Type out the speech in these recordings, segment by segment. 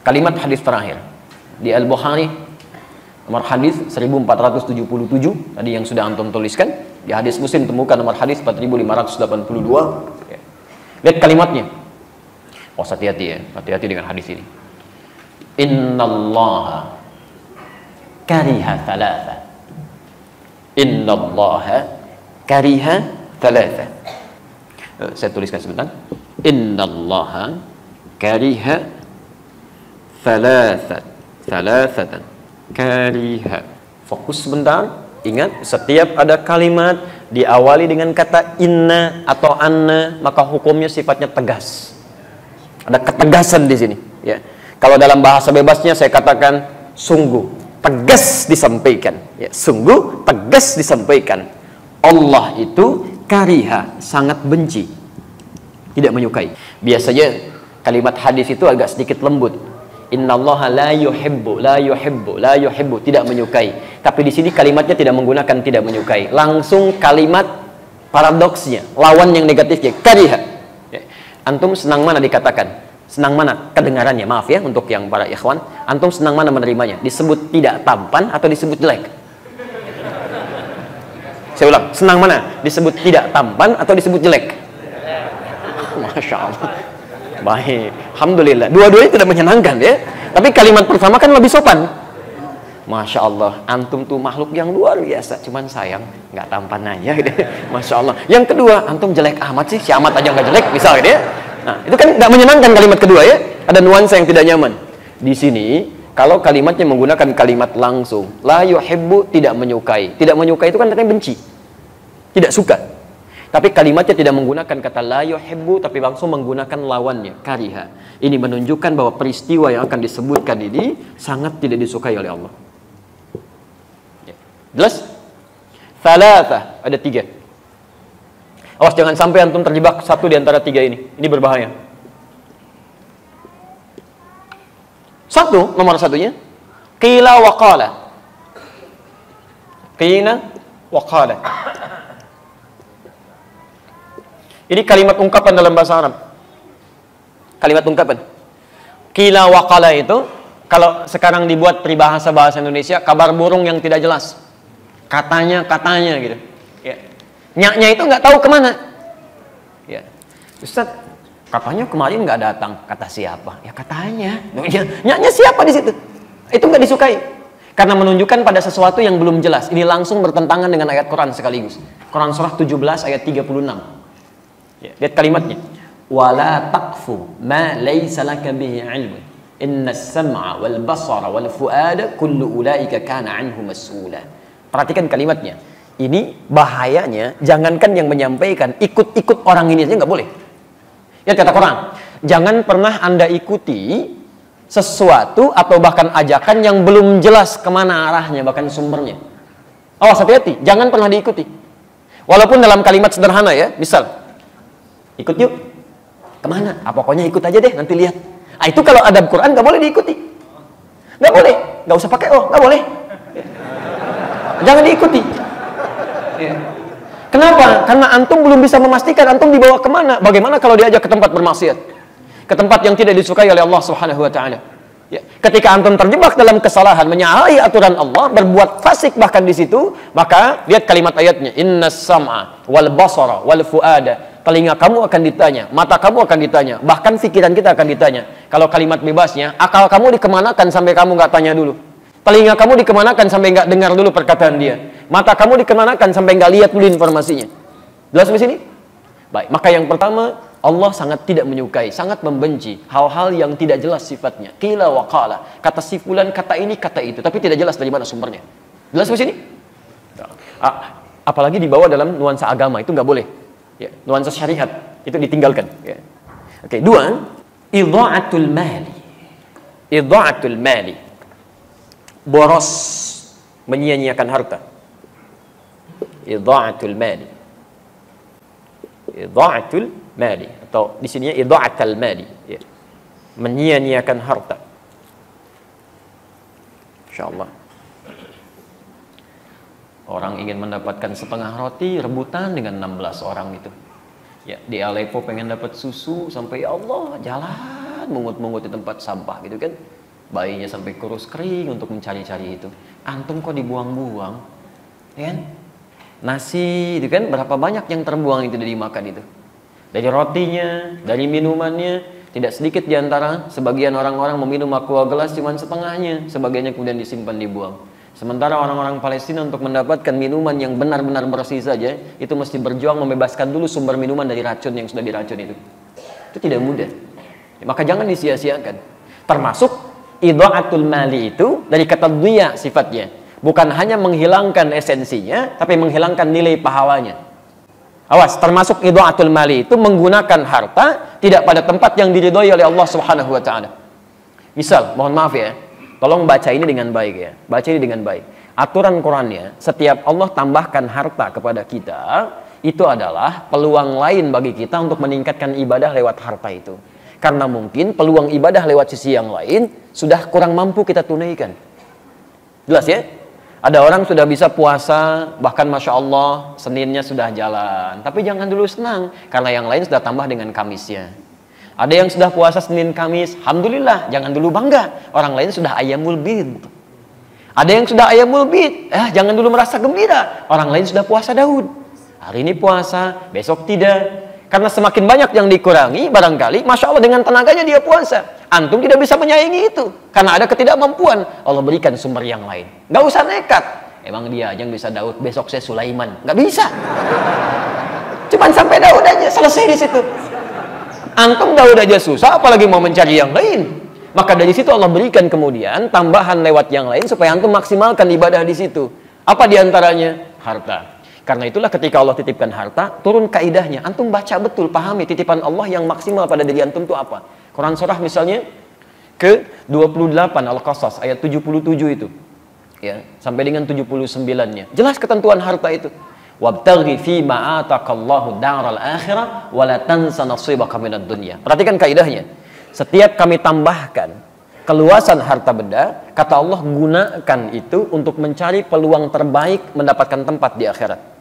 Kalimat hadis terakhir di Al-Bukhari, nomor hadis 1477, tadi yang sudah antum tuliskan. Di hadis Muslim temukan nomor hadis 4582. Ya. Lihat kalimatnya. Oh, hati-hati ya, hati-hati dengan hadis ini. Innallaha kariha thalatha. Innallaha kariha thalatha. Saya tuliskan sebentar. Innallaha kariha thalathatan. Kariha. Fokus sebentar. Ingat, setiap ada kalimat diawali dengan kata inna atau anna, maka hukumnya sifatnya tegas. Ada ketegasan di sini. Ya. Kalau dalam bahasa bebasnya saya katakan sungguh tegas disampaikan. Ya, sungguh tegas disampaikan. Allah itu kariha, sangat benci, tidak menyukai. Biasanya kalimat hadis itu agak sedikit lembut. Innallaha la yuhibbu, tidak menyukai. Tapi di sini kalimatnya tidak menggunakan tidak menyukai. Langsung kalimat paradoksnya, lawan yang negatifnya, kariha. Ya. Antum senang mana dikatakan? Senang mana kedengarannya? Maaf ya untuk yang para ikhwan. Antum senang mana menerimanya? Disebut tidak tampan atau disebut jelek? Saya ulang, senang mana? Disebut tidak tampan atau disebut jelek? Masya Allah. Baik, alhamdulillah. Dua-duanya tidak menyenangkan ya. Tapi kalimat pertama kan lebih sopan. Masya Allah, antum tuh makhluk yang luar biasa. Cuman sayang, nggak tampan aja gitu. Masya Allah. Yang kedua, antum jelek amat sih. Si amat aja nggak jelek, bisa gitu ya. Nah, itu kan nggak menyenangkan kalimat kedua ya. Ada nuansa yang tidak nyaman. Di sini, kalau kalimatnya menggunakan kalimat langsung, la yuhibbu, tidak menyukai. Tidak menyukai itu kan artinya benci, tidak suka. Tapi kalimatnya tidak menggunakan kata la yuhibbu, tapi langsung menggunakan lawannya, kariha. Ini menunjukkan bahwa peristiwa yang akan disebutkan ini sangat tidak disukai oleh Allah. Ya. Jelas? Thalatha, ada 3. Awas jangan sampai antum terjebak satu di antara 3 ini. Ini berbahaya. Satu, nomor satunya, qila wa qala. Qila wa qala. Ini kalimat ungkapan dalam bahasa Arab. Kalimat ungkapan. Qila wa qala itu, kalau sekarang dibuat peribahasa bahasa Indonesia, kabar burung yang tidak jelas. Katanya gitu. Ya. Nyaknya itu nggak tahu kemana. Ya. Ustaz, katanya kemarin nggak datang. Kata siapa? Ya katanya. Nyaknya siapa di situ? Itu nggak disukai. Karena menunjukkan pada sesuatu yang belum jelas. Ini langsung bertentangan dengan ayat Quran sekaligus. Quran surah 17 ayat 36. Ya, lihat kalimatnya. Wala taqfu ma laysa laka bihi 'ilmun. Innas sam'a wal basara wal fuada kullu ulaika kana 'anhu mas'ula. Perhatikan kalimatnya. Ini bahayanya, jangankan yang menyampaikan, ikut-ikut orang ini aja nggak boleh. Lihat kata Quran. Jangan pernah Anda ikuti sesuatu atau bahkan ajakan yang belum jelas kemana arahnya, bahkan sumbernya. Awas, hati-hati, jangan pernah diikuti. Walaupun dalam kalimat sederhana ya, misal ikut yuk. Kemana? Pokoknya ikut aja deh, nanti lihat. Itu kalau adab Quran nggak boleh diikuti. Nggak boleh. Nggak usah pakai nggak boleh. Jangan diikuti. Kenapa? Karena antum belum bisa memastikan antum dibawa kemana. Bagaimana kalau diajak ke tempat bermaksiat? Ke tempat yang tidak disukai oleh Allah Subhanahu wa ta'ala. Ya. Ketika antum terjebak dalam kesalahan, menyalahi aturan Allah, berbuat fasik bahkan di situ, maka lihat kalimat ayatnya. Innas sam'a wal basara wal fuada. Telinga kamu akan ditanya, mata kamu akan ditanya, bahkan pikiran kita akan ditanya. Kalau kalimat bebasnya, akal kamu dikemanakan sampai kamu nggak tanya dulu. Telinga kamu dikemanakan sampai nggak dengar dulu perkataan dia. Mata kamu dikemanakan sampai nggak lihat dulu informasinya. Jelas di sini? Baik, maka yang pertama, Allah sangat tidak menyukai, sangat membenci hal-hal yang tidak jelas sifatnya. Qila wa qala. Kata si fulan, kata ini, kata itu, tapi tidak jelas dari mana sumbernya. Jelas di sini? Apalagi dibawa dalam nuansa agama, itu nggak boleh. Ya, nuansa syariat itu ditinggalkan. Ya. Oke, 2, idha'atul mali. Idha'atul mali. Boros, menyia-nyiakan harta. Idha'atul mali. Idha'atul mali, atau di sini idha'atul mali. Ya. Menyia-nyiakan harta. Insyaallah. Orang ingin mendapatkan setengah roti, rebutan dengan 16 orang itu. Ya, di Aleppo pengen dapat susu sampai ya Allah, jalan Tuhan, mungut-mungut di tempat sampah gitu kan. Bayinya sampai kurus kering untuk mencari-cari itu. Antum kok dibuang-buang? Ya kan? Nasi itu kan berapa banyak yang terbuang itu dari dimakan itu. Dari rotinya, dari minumannya, tidak sedikit di antara sebagian orang-orang meminum aqua gelas cuma setengahnya, sebagiannya kemudian disimpan dibuang. Sementara orang-orang Palestina untuk mendapatkan minuman yang benar-benar bersih saja, itu mesti berjuang membebaskan dulu sumber minuman dari racun yang sudah diracun itu. Itu tidak mudah. Maka jangan disia-siakan. Termasuk idha'atul mali itu dari kata dhiya sifatnya. Bukan hanya menghilangkan esensinya, tapi menghilangkan nilai pahalanya. Awas, termasuk idha'atul mali itu menggunakan harta tidak pada tempat yang diridhoi oleh Allah Subhanahu wa taala. Misal, mohon maaf ya, tolong baca ini dengan baik ya. Baca ini dengan baik. Aturan Qurannya, setiap Allah tambahkan harta kepada kita, itu adalah peluang lain bagi kita untuk meningkatkan ibadah lewat harta itu. Karena mungkin peluang ibadah lewat sisi yang lain sudah kurang mampu kita tunaikan. Jelas ya? Ada orang sudah bisa puasa, bahkan Masya Allah, Seninnya sudah jalan. Tapi jangan dulu senang, karena yang lain sudah tambah dengan Kamisnya. Ada yang sudah puasa Senin Kamis, Alhamdulillah, jangan dulu bangga. Orang lain sudah Ayyamul Bid. Ada yang sudah Ayyamul Bid, jangan dulu merasa gembira. Orang lain sudah puasa Daud. Hari ini puasa, besok tidak. Karena semakin banyak yang dikurangi, barangkali, Masya Allah dengan tenaganya dia puasa. Antum tidak bisa menyaingi itu. Karena ada ketidakmampuan. Allah berikan sumber yang lain. Gak usah nekat. Emang dia yang bisa Daud, besok saya Sulaiman. Gak bisa. Cuman sampai Daud aja, selesai di situ. Antum Daud aja susah, apalagi mau mencari yang lain. Maka dari situ Allah berikan kemudian tambahan lewat yang lain supaya antum maksimalkan ibadah di situ. Apa diantaranya? Harta. Karena itulah ketika Allah titipkan harta, turun kaidahnya. Antum baca betul, pahami titipan Allah yang maksimal pada diri antum itu apa. Quran surah misalnya ke 28 Al-Qasas ayat 77 itu. Ya, sampai dengan 79-nya. Jelas ketentuan harta itu. Wabtaghi fi ma ataqallahu daral akhirah wa la tansa nasibaka minad dunya. Perhatikan kaidahnya. Setiap kami tambahkan keluasan harta benda, kata Allah gunakan itu untuk mencari peluang terbaik mendapatkan tempat di akhirat.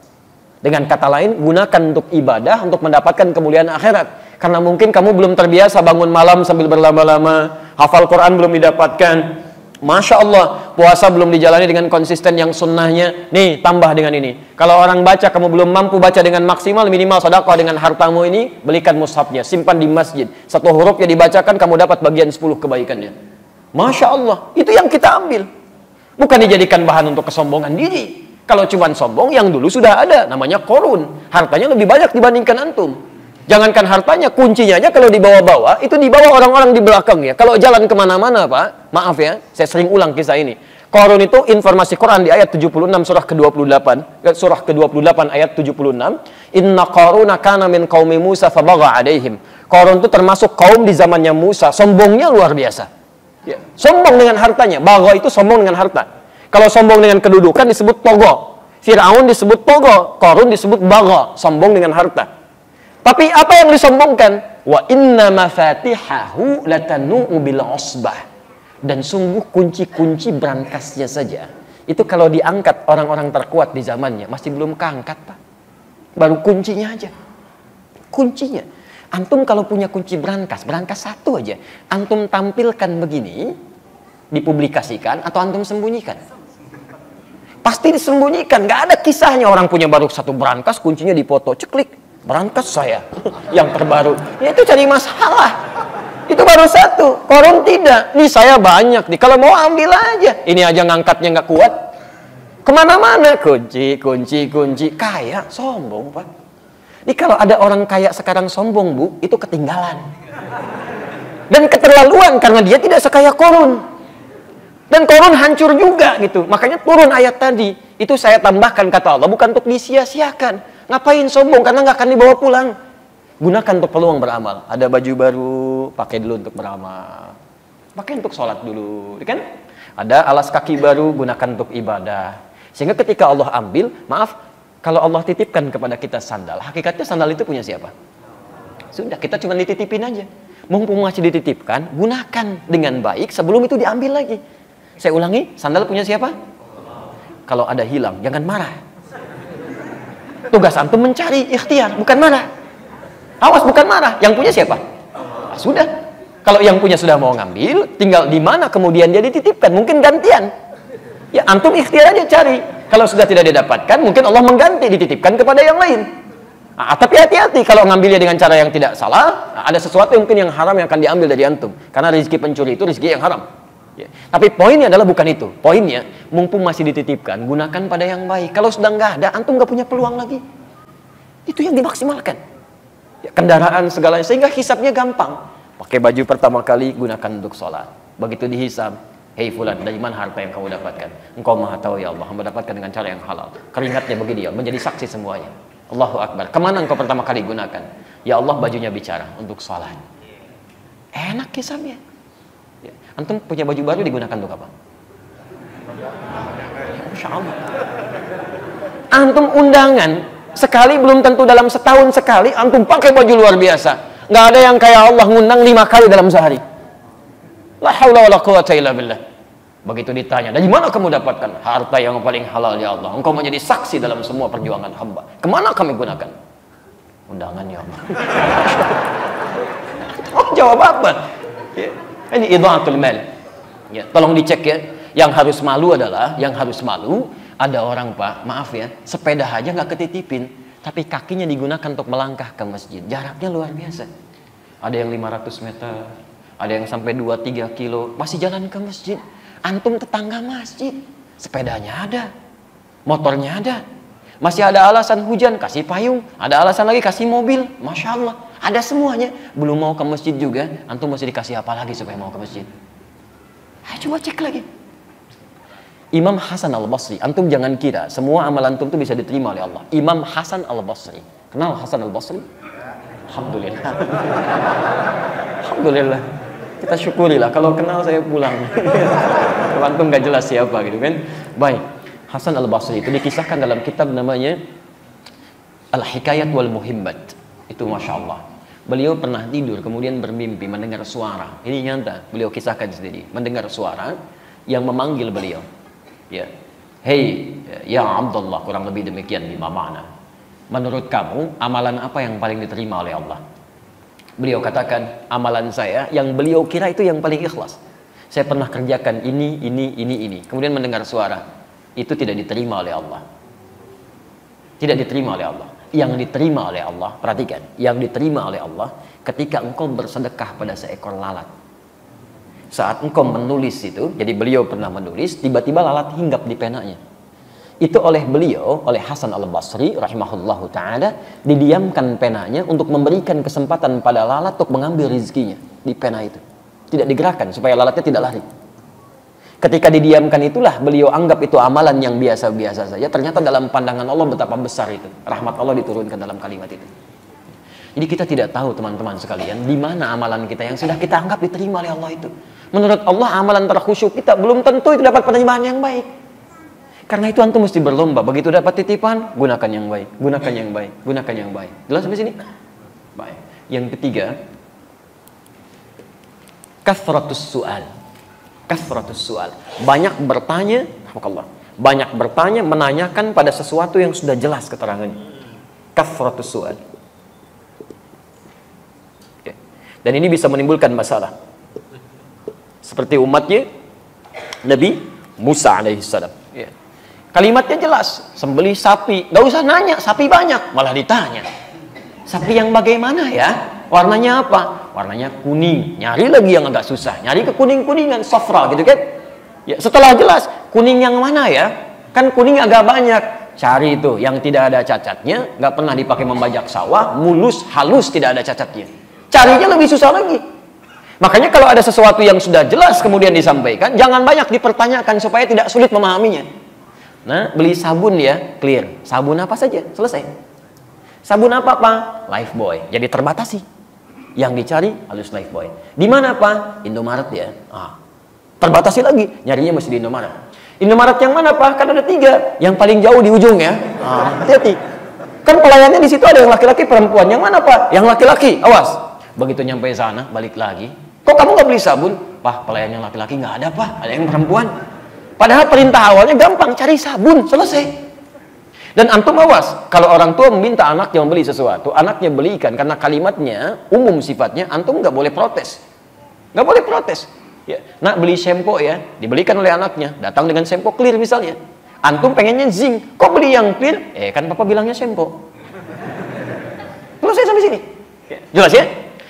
Dengan kata lain, gunakan untuk ibadah, untuk mendapatkan kemuliaan akhirat. Karena mungkin kamu belum terbiasa bangun malam sambil berlama-lama, hafal Quran belum didapatkan, Masya Allah, puasa belum dijalani dengan konsisten yang sunnahnya. Nih, tambah dengan ini. Kalau orang baca, kamu belum mampu baca dengan maksimal, minimal sedekah dengan hartamu ini, belikan mushafnya, simpan di masjid. Satu hurufnya dibacakan, kamu dapat bagian 10 kebaikannya. Masya Allah, itu yang kita ambil. Bukan dijadikan bahan untuk kesombongan diri. Kalau cuma sombong, yang dulu sudah ada, namanya korun. Hartanya lebih banyak dibandingkan antum. Jangankan hartanya, kuncinya aja kalau dibawa-bawa, itu dibawa orang-orang di belakangnya. Kalau jalan kemana-mana, Pak, maaf ya, saya sering ulang kisah ini. Korun itu informasi Quran di ayat 76 surah ke-28, surah ke-28 ayat 76. Inna Qaruna kana min qaumi Musa fabagha alaihim. Korun itu termasuk kaum di zamannya Musa, sombongnya luar biasa. Ya, sombong dengan hartanya, bagha itu sombong dengan harta. Kalau sombong dengan kedudukan disebut togo. Fir'aun disebut togo. Qarun disebut bagha. Sombong dengan harta. Tapi apa yang disombongkan? Wa inna mafatihahu latanu'u bil usbah. Dan sungguh kunci-kunci berangkasnya saja. Itu kalau diangkat orang-orang terkuat di zamannya. Masih belum keangkat, Pak. Baru kuncinya aja. Kuncinya. Antum kalau punya kunci berangkas satu aja. Antum tampilkan begini, dipublikasikan atau antum sembunyikan? Pasti disembunyikan, nggak ada kisahnya orang punya baru satu berangkas, kuncinya dipoto, ceklik, berangkas saya yang terbaru. Ya itu cari masalah. Itu baru satu, Korun tidak. Nih saya banyak nih, kalau mau ambil aja. Ini aja ngangkatnya nggak kuat. Kemana-mana kunci, kaya, sombong Pak. Ini kalau ada orang kaya sekarang sombong Bu, itu ketinggalan. Dan keterlaluan karena dia tidak sekaya Korun. Dan Korun hancur juga gitu. Makanya turun ayat tadi. Itu saya tambahkan kata Allah. Bukan untuk disia-siakan. Ngapain sombong? Karena nggak akan dibawa pulang. Gunakan untuk peluang beramal. Ada baju baru, pakai dulu untuk beramal. Pakai untuk sholat dulu. Kan? Ada alas kaki baru, gunakan untuk ibadah. Sehingga ketika Allah ambil, maaf, kalau Allah titipkan kepada kita sandal. Hakikatnya sandal itu punya siapa? Sudah, kita cuma dititipin aja. Mumpung masih dititipkan, gunakan dengan baik sebelum itu diambil lagi. Saya ulangi, sandal punya siapa? Kalau ada hilang, jangan marah. Tugas antum mencari, ikhtiar, bukan marah. Awas, bukan marah. Yang punya siapa? Sudah. Kalau yang punya sudah mau ngambil, tinggal di mana kemudian dia dititipkan. Mungkin gantian. Ya, antum ikhtiar aja cari. Kalau sudah tidak didapatkan, mungkin Allah mengganti, dititipkan kepada yang lain. Nah, tapi hati-hati kalau ngambilnya dengan cara yang tidak salah, ada sesuatu yang mungkin yang haram yang akan diambil dari antum. Karena rezeki pencuri itu rezeki yang haram. Ya. Tapi poinnya adalah bukan itu. Poinnya, mumpung masih dititipkan, gunakan pada yang baik. Kalau sudah nggak ada, antum nggak punya peluang lagi. Itu yang dimaksimalkan. Ya, kendaraan segalanya, sehingga hisabnya gampang. Pakai baju pertama kali, gunakan untuk sholat. Begitu dihisab, hei fulan, dari mana harta yang kamu dapatkan? Engkau maha tahu ya Allah, hamba dapatkan dengan cara yang halal. Keringatnya bagi dia, menjadi saksi semuanya. Allahu Akbar. Kemana engkau pertama kali gunakan? Ya Allah, bajunya bicara untuk sholat. Enak hisabnya. Ya. Antum punya baju baru digunakan untuk apa? Masya Allah. Antum undangan, sekali belum tentu dalam setahun sekali, antum pakai baju luar biasa. Nggak ada yang kayak Allah ngundang 5 kali dalam sehari. La haula wala quwata illa billah. Begitu ditanya, dari mana kamu dapatkan harta yang paling halal ya Allah? Engkau menjadi saksi dalam semua perjuangan hamba. Kemana kami gunakan? Undangan ya Allah. Oh, jawab apa? Ya. Ini idha'atul mal. Ya, tolong dicek ya. Yang harus malu adalah, ada orang Pak, maaf ya, sepeda aja nggak ketitipin, tapi kakinya digunakan untuk melangkah ke masjid. Jaraknya luar biasa. Ada yang 500 meter, ada yang sampai 2-3 kilo, masih jalan ke masjid. Antum tetangga masjid, sepedanya ada, motornya ada. Masih ada alasan hujan, kasih payung. Ada alasan lagi, kasih mobil. Masya Allah, ada semuanya. Belum mau ke masjid juga, antum masih dikasih apa lagi supaya mau ke masjid? Ayo coba cek lagi. Imam Hasan Al-Basri, antum jangan kira semua amalan antum itu bisa diterima oleh Allah. Imam Hasan Al-Basri, kenal Hasan Al-Basri? Alhamdulillah. Alhamdulillah. Kita syukurilah. Kalau kenal saya pulang. Kalau antum nggak jelas siapa gitu kan. Baik. Hasan Al-Basri itu dikisahkan dalam kitab namanya Al-Hikayat wal Muhimmat. Itu Masya Allah. Beliau pernah tidur kemudian bermimpi mendengar suara. Ini nyata. Beliau kisahkan sendiri. Mendengar suara yang memanggil beliau. Ya. Hei, ya Abdullah, kurang lebih demikian lima makna. Menurut kamu, amalan apa yang paling diterima oleh Allah? Beliau katakan, amalan saya yang beliau kira itu yang paling ikhlas. Saya pernah kerjakan ini. Kemudian mendengar suara. Itu tidak diterima oleh Allah. Tidak diterima oleh Allah. Yang diterima oleh Allah, perhatikan. Yang diterima oleh Allah ketika engkau bersedekah pada seekor lalat. Saat engkau menulis itu, jadi beliau pernah menulis, tiba-tiba lalat hinggap di penanya. Itu oleh beliau, oleh Hasan Al-Basri rahimahullahu ta'ala, didiamkan penanya untuk memberikan kesempatan pada lalat untuk mengambil rezekinya di pena itu. Tidak digerakkan supaya lalatnya tidak lari. Ketika didiamkan itulah beliau anggap itu amalan yang biasa-biasa saja. Ternyata dalam pandangan Allah betapa besar itu. Rahmat Allah diturunkan dalam kalimat itu. Jadi kita tidak tahu teman-teman sekalian, di mana amalan kita yang sudah kita anggap diterima oleh Allah itu. Menurut Allah amalan terkhusyuk kita belum tentu itu dapat penerimaan yang baik. Karena itu antum mesti berlomba. Begitu dapat titipan, gunakan yang baik, gunakan yang baik, gunakan yang baik. Jelas sampai sini? Baik. Yang ketiga, kathratus su'al. Kathratus su'al. Banyak bertanya, Allah. Banyak bertanya, menanyakan pada sesuatu yang sudah jelas keterangannya. Kathratus su'al. Oke. Dan ini bisa menimbulkan masalah. Seperti umatnya Nabi Musa alaihissalam. Ya. Kalimatnya jelas, sembelih sapi, gak usah nanya, sapi banyak, malah ditanya. Sapi yang bagaimana ya? Warnanya apa? Warnanya kuning. Nyari lagi yang agak susah, nyari ke kuning-kuningan, safra gitu kan? Ya, setelah jelas, kuning yang mana ya? Kan kuning agak banyak. Cari itu yang tidak ada cacatnya, gak pernah dipakai membajak sawah, mulus, halus, tidak ada cacatnya. Carinya lebih susah lagi. Makanya kalau ada sesuatu yang sudah jelas kemudian disampaikan, jangan banyak dipertanyakan supaya tidak sulit memahaminya. Nah, beli sabun ya, clear. Sabun apa saja, selesai. Sabun apa Pak? Lifebuoy. Jadi terbatasi. Yang dicari halus Lifebuoy. Di mana Pak? Indomaret ya. Terbatasi lagi. Nyarinya masih di Indomaret. Indomaret yang mana Pak? Kan ada 3. Yang paling jauh di ujung ya. Hati-hati. Kan pelayannya di situ ada yang laki-laki, perempuan. Yang mana Pak? Yang laki-laki. Awas. Begitu nyampe sana, balik lagi. Kok kamu nggak beli sabun? Pak, pelayan yang laki-laki nggak ada Pak. Ada yang perempuan. Padahal perintah awalnya gampang, cari sabun, selesai. Dan antum awas, kalau orang tua meminta anaknya membeli sesuatu, anaknya belikan karena kalimatnya umum sifatnya, antum nggak boleh protes. Nggak boleh protes. Ya, nak beli sempo ya, dibelikan oleh anaknya, datang dengan sempo clear misalnya. Antum pengennya zinc, kok beli yang clear? Kan papa bilangnya sempo. Selesai sampai sini. Jelas ya?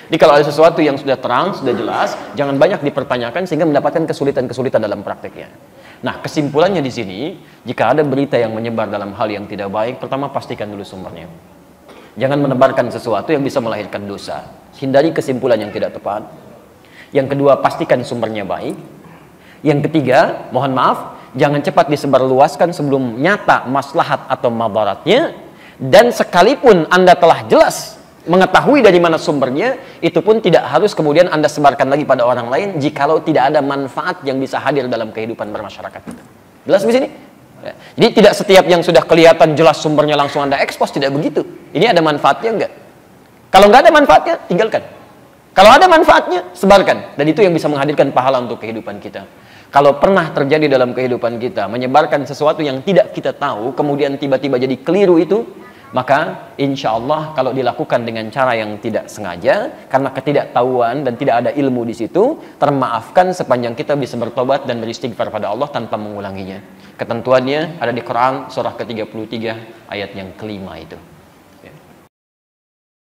Jadi kalau ada sesuatu yang sudah terang, sudah jelas, jangan banyak dipertanyakan sehingga mendapatkan kesulitan-kesulitan dalam prakteknya. Nah, kesimpulannya di sini, jika ada berita yang menyebar dalam hal yang tidak baik, pertama pastikan dulu sumbernya. Jangan menebarkan sesuatu yang bisa melahirkan dosa. Hindari kesimpulan yang tidak tepat. Yang kedua, pastikan sumbernya baik. Yang ketiga, mohon maaf, jangan cepat disebarluaskan sebelum nyata maslahat atau madaratnya. Dan sekalipun Anda telah jelas mengetahui dari mana sumbernya, itu pun tidak harus kemudian Anda sebarkan lagi pada orang lain jikalau tidak ada manfaat yang bisa hadir dalam kehidupan bermasyarakat kita. Jelas di sini? Ya. Jadi tidak setiap yang sudah kelihatan jelas sumbernya langsung Anda ekspos, tidak begitu. Ini ada manfaatnya enggak? Kalau nggak ada manfaatnya, tinggalkan. Kalau ada manfaatnya, sebarkan. Dan itu yang bisa menghadirkan pahala untuk kehidupan kita. Kalau pernah terjadi dalam kehidupan kita, menyebarkan sesuatu yang tidak kita tahu, kemudian tiba-tiba jadi keliru itu, maka insya Allah kalau dilakukan dengan cara yang tidak sengaja, karena ketidaktahuan dan tidak ada ilmu di situ, termaafkan sepanjang kita bisa bertobat dan beristighfar pada Allah tanpa mengulanginya. Ketentuannya ada di Quran surah ke-33 ayat yang kelima itu.